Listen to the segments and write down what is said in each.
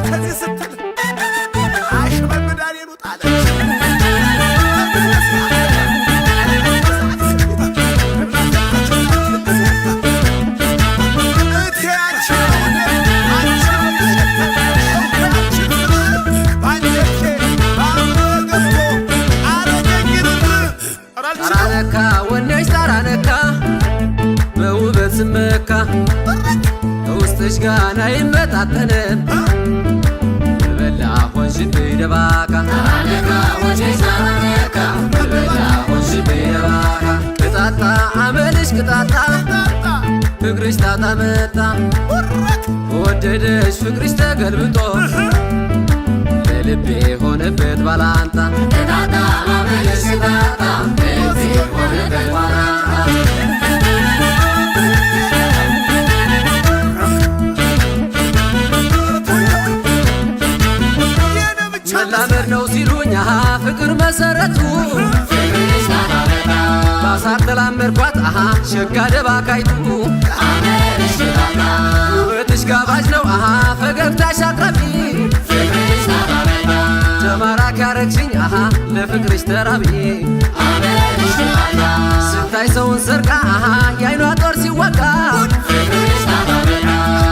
ከዚህ ስትል አሽመምዳኔ ሩጣለ ስመካ ውስጥሽ ጋና ይመጣጠንም በላ ሆንሽን ደባካ ታራነካ ወንሽ ታራነካ በላ ሆንሽን ደባካ ቅጣጣ አመልሽ ቅጣጣ ፍቅርሽ ጣጣ መጣ ወደደሽ ፍቅርሽ ተገልብጦ ለልቤ ሆነበት ባላንጣ ቅጣጣ አመልሽ ቅጣጣ ለልቤ ሆነበት ባላንጣ መላመድ ነው ሲሉኝ ፍቅር መሰረቱ ባሳር ተላመድኳት ሸጋ ደባካይቱ ውበትሽ ጋባዥ ነው ፈገግታሽ አቅራቢ ተማራኪ ያረግሽኝ ለፍቅርሽ ተራቢ ስታይ ሰውን ሰርቃ የአይኗ ጦር ሲወጋ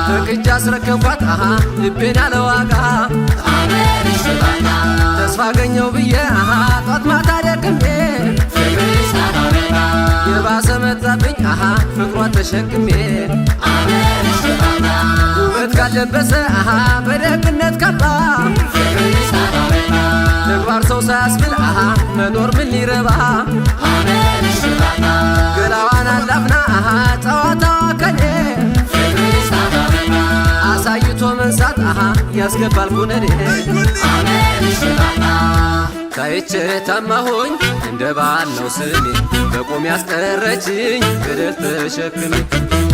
በቅጃ አስረከብኳት ልቤን ያለ ዋጋ ተስፋ አገኘው ብዬ ጧት ማታ ደክሜ የባሰ መጣብኝ ፍቅሯን ተሸክሜ ውበት ካለበሰ በደግነት ካባ ተግባር ሰው ሳያስብል መኖር ምን ሊረባ ገላዋን አላፍና ጨዋታዋ ከኔ አሳይቶ መንሳት ያስገባል ኩነኔ ታይቼ ታማሆኝ እንደ ባል ነው ስሜ በቆም ያስቀረችኝ ገደል ተሸክሜ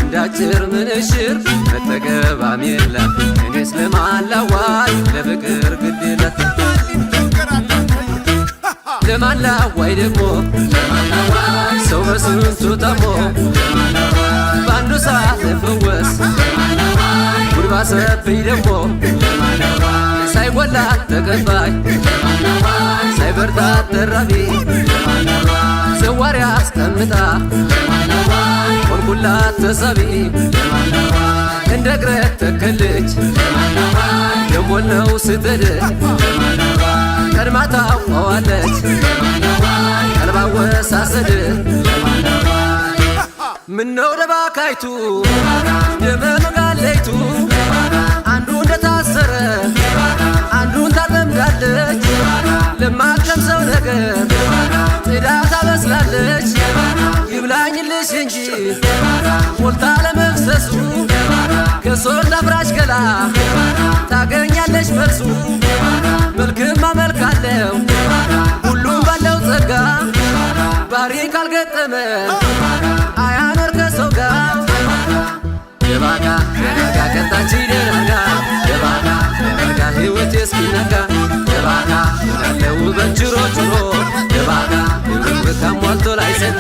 እንዳጭር ምንሽር መጠገባም የለም እኔስ ለማላዋይ ለፍቅር ግድለት ለማላዋይ ደግሞ ሰው በስንቱ ተሞ በአንዱ ሰዓት ለፈወስ ጉድባ ሰብኝ ደግሞ ሳይጎላ ተቀባይ ሳይበርታ ተራቢ ዘዋሪ አስቀምጣ ቆንቁላት ተሳቢ እንደ እግረት ተከልች ደሞነው ስትድ ቀድማ ታውቀዋለች ቀልባ ወሳሰድ ምነው ደባካይቱ ደመመጋለይቱ አንዱ እንደታሰረ አንዱን ታጠምዳለች ለማከም ሰው ነገር ጥዳ ታበስላለች ይብላኝልሽ እንጂ ሞልታ ለመፍሰሱ ከሶር ላፍራሽ ገላ ታገኛለች መልሱ መልክማ መልካለው ሁሉም ባለው ጸጋ ባህሪ ካልገጠመ አያኖር ከሰው ጋር ደባካ ደባካ ከታች ደናጋ ደባካ ደባካ ሕይወት እስኪነጋ ደባካ ያለው በጅሮ ጅሮ ደባካ ድብቅ ሞልቶ ላይ ሰን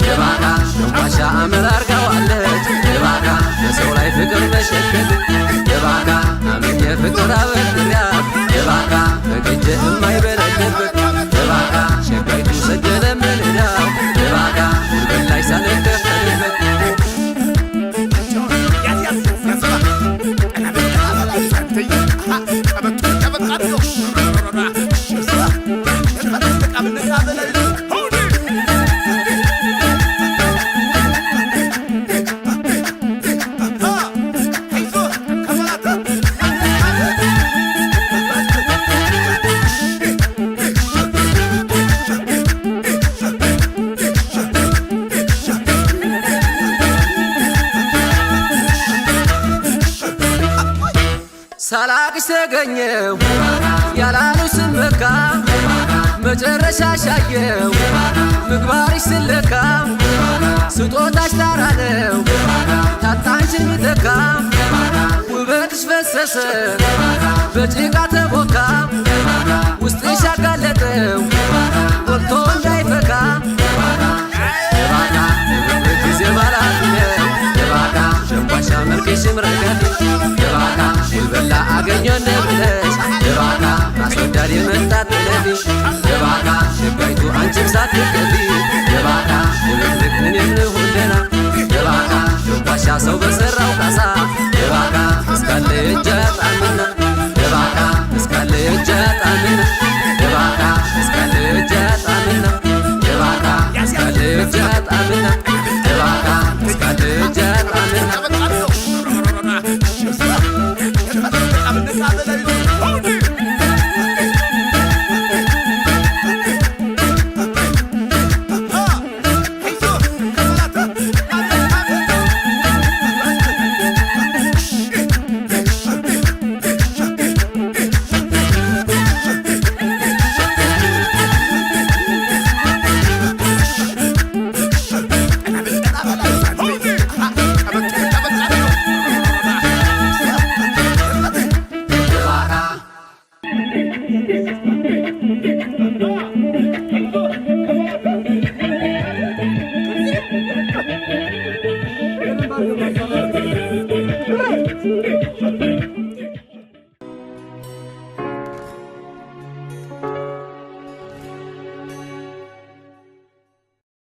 ደባካ ደንቋሻ አመል አርጋዋለች ደባካ በሰው ላይ ፍቅር መሸከል ደባካ አምኜ ፍቅር አበድሪያት ደባካ በቅጄ የማይበረድበት ደባካ ሸጋይቱ ሰጀለ ምንዳው ደባካ ጉልበት ላይ ሳልከፈልበት ሳላቅሽ ተገኘው ያላሉሽ ስመካ መጨረሻ ሻየው ምግባርሽ ስለካ ስጦታሽ ታራ ነው ታጣንሽን ሚተካ ውበትሽ ፈሰሰ በጭቃ ተቦካ ውስጥሽ ያጋለጠው ቆልቶ እንዳይፈካ ደባካ ጊዜ ባላትነ ደባካ ሸንኳሻ መልክሽም ረገድ ደባካ ሽልበላ አገኘ እንደብለሽ ደባካ አስወዳድ የመጣት ጥለፊ ደባካ ሸጋይቱ አንቺም ሳትገቢ ደባካ ድብልቅ እኔም ልሁን ደህና ደባካ ሸጓሻ ሰው በሠራው ካሳ ደባካ እስካለ እጅ አያጣምና ደባካ እስካለ እጅ አያጣምና